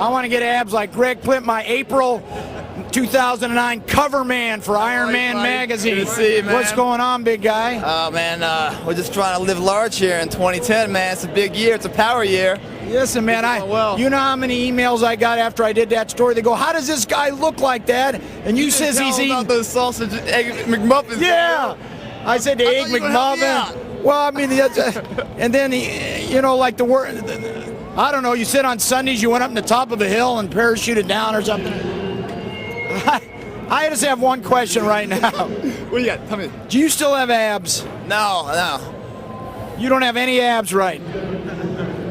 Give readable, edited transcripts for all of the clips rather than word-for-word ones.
I want to get abs like Greg Plitt, my April 2009 cover man for Iron Man magazine. Good to see you, man. What's going on, big guy? Oh, man, we're just trying to live large here in 2010, man. It's a big year. It's a power year. Listen, man, you know how many emails I got after I did that story? They go, how does this guy look like that? And you says he's eating about those sausage egg McMuffins. Yeah. I said the egg McMuffin. Well, I mean, and then, you know, like the word, I don't know, you said on Sundays you went up in the top of a hill and parachuted down or something. I just have one question right now. What do you got? Tell me. Do you still have abs? No. You don't have any abs, right?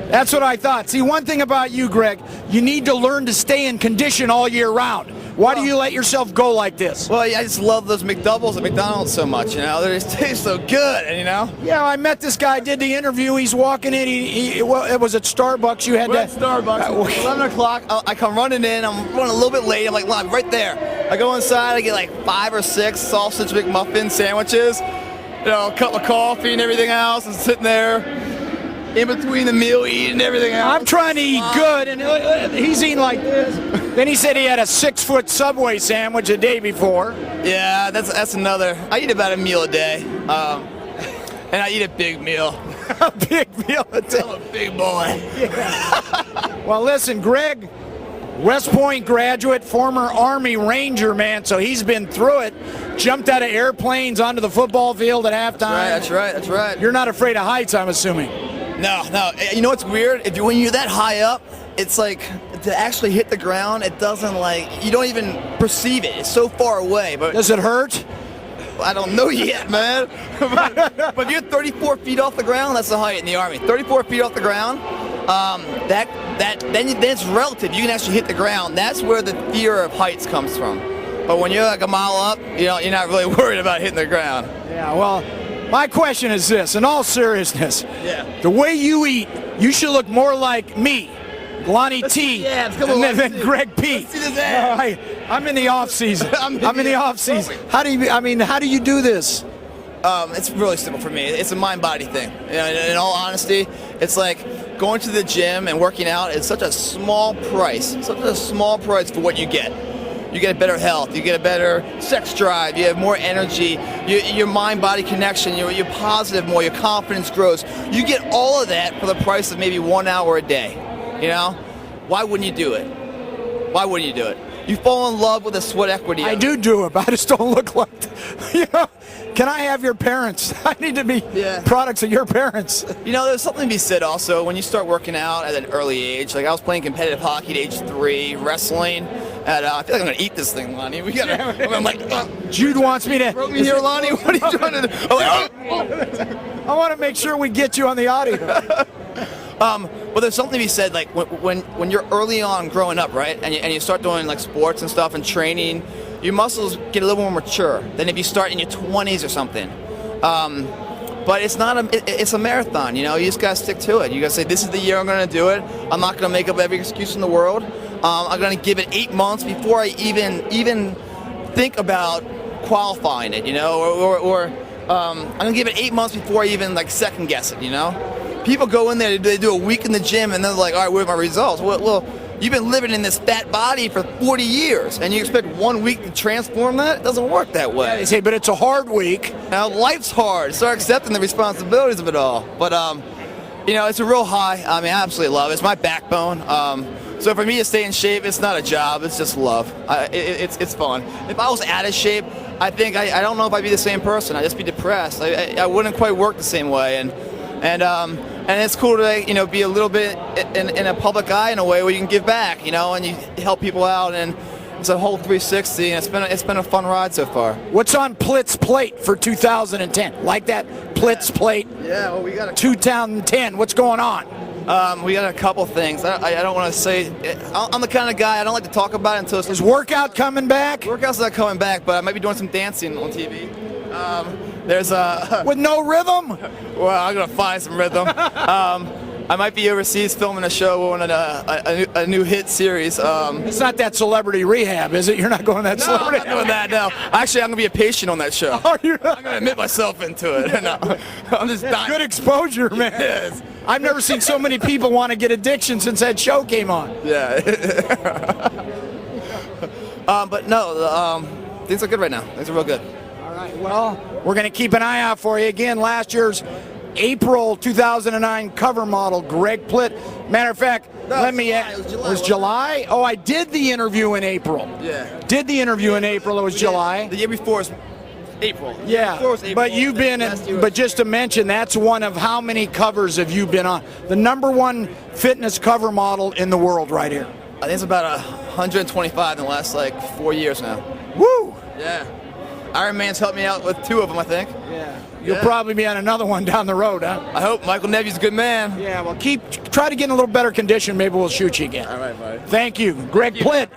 That's what I thought. See, one thing about you, Greg, you need to learn to stay in condition all year round. Why do you let yourself go like this? Well, I just love those McDoubles at McDonald's so much, you know. They just taste so good, you know. Yeah, I met this guy, did the interview. He's walking in. Well, it was at Starbucks. You had We're at Starbucks. 11 o'clock. I come running in. I'm running a little bit late. I'm like, well, I'm right there. I go inside. I get like 5 or 6 sausage McMuffin sandwiches, you know, a cup of coffee and everything else, and sitting there in between the meal, eating everything else. I'm trying to eat good, and he's eating like this. Then he said he had a 6-foot Subway sandwich a day before. Yeah, that's another. I eat about a meal a day, and I eat a big meal. A big meal a day. I'm a big boy. Yeah. Well, listen, Greg, West Point graduate, former Army Ranger, man, so he's been through it. Jumped out of airplanes onto the football field at halftime. That's right. You're not afraid of heights, I'm assuming. No. You know what's weird? When you're that high up, it's like to actually hit the ground, it doesn't you don't even perceive it. It's so far away. But does it hurt? I don't know yet, man. but if you're 34 feet off the ground, that's the height in the Army. 34 feet off the ground, then it's relative. You can actually hit the ground. That's where the fear of heights comes from. But when you're like a mile up, you're not really worried about hitting the ground. Yeah, well, my question is this, in all seriousness. Yeah. The way you eat, you should look more like me, Lonnie T, than Greg P. Let's see this abs. I'm in the off season. I'm in the off season. How do you do this? It's really simple for me. It's a mind-body thing. You know, in all honesty, it's like going to the gym and working out is such a small price for what you get. You get a better health, you get a better sex drive, you have more energy, your mind-body connection, you're positive more, your confidence grows. You get all of that for the price of maybe 1 hour a day, you know? Why wouldn't you do it? Why wouldn't you do it? You fall in love with the sweat equity. I do it, but I just don't look like, you know? Can I have your parents? I need to be products of your parents. You know, there's something to be said also when you start working out at an early age. Like I was playing competitive hockey at age 3, wrestling. And I feel like I'm gonna eat this thing, Lonnie. I'm like, Jude wants me to. Broke me here, Lonnie. What are you trying to do? I'm like, I want to make sure we get you on the audio. But there's something to be said, like when you're early on growing up, right, and you start doing like sports and stuff and training, your muscles get a little more mature than if you start in your 20s or something. But it's not it's a marathon, you know. You just gotta stick to it. You gotta say, this is the year I'm gonna do it. I'm not gonna make up every excuse in the world. I'm gonna give it 8 months before I even think about qualifying it, you know, or I'm gonna give it 8 months before I even like second guess it, you know. People go in there, they do a week in the gym, and they're like, all right, what are my results? Well, you've been living in this fat body for 40 years, and you expect 1 week to transform that? It doesn't work that way. Yeah, they say, but it's a hard week. Now, life's hard. Start accepting the responsibilities of it all. But, you know, it's a real high. I mean, I absolutely love it. It's my backbone. So for me to stay in shape, it's not a job. It's just love. It's fun. If I was out of shape, I think I don't know if I'd be the same person. I'd just be depressed. I wouldn't quite work the same way. And it's cool to, you know, be a little bit in a public eye in a way where you can give back, you know, and you help people out, and it's a whole 360, and it's been a fun ride so far. What's on Plitt's plate for 2010? Like that Plitt's plate? Yeah, well, we got 2010. What's going on? We got a couple things. I don't want to say. I'm the kind of guy I don't like to talk about it until it's. Is workout coming back? Workout's not coming back, but I might be doing some dancing on TV. There's a with no rhythm. Well, I'm gonna find some rhythm. I might be overseas filming a show on a new hit series. It's not that Celebrity Rehab, is it? You're not going that Celebrity. I'm not doing that. No, actually, I'm gonna be a patient on that show. Oh, you're not. I'm gonna admit myself into it. No, I'm just dying. Good exposure, man. Yes. I've never seen so many people want to get addiction since that show came on. Yeah. But no, things are good right now. Things are real good. All right, well, we're going to keep an eye out for you. Again, last year's April 2009 cover model, Greg Plitt. Matter of fact, let me July. It was July, it was July? Oh, I did the interview in April. Yeah. Did the interview in April. It was July. The year before was April. The year Yeah, before was April. but you've been, Last year was- but just to mention, that's one of how many covers have you been on? The #1 fitness cover model in the world right here. I think it's about 125 in the last like 4 years now. Woo! Yeah. Iron Man's helped me out with 2 of them, I think. Yeah. You'll Yeah. probably be on another one down the road, huh? I hope. Michael Nevy's a good man. Yeah, well, try to get in a little better condition. Maybe we'll shoot you again. All right, buddy. Thank you. Greg Plitt.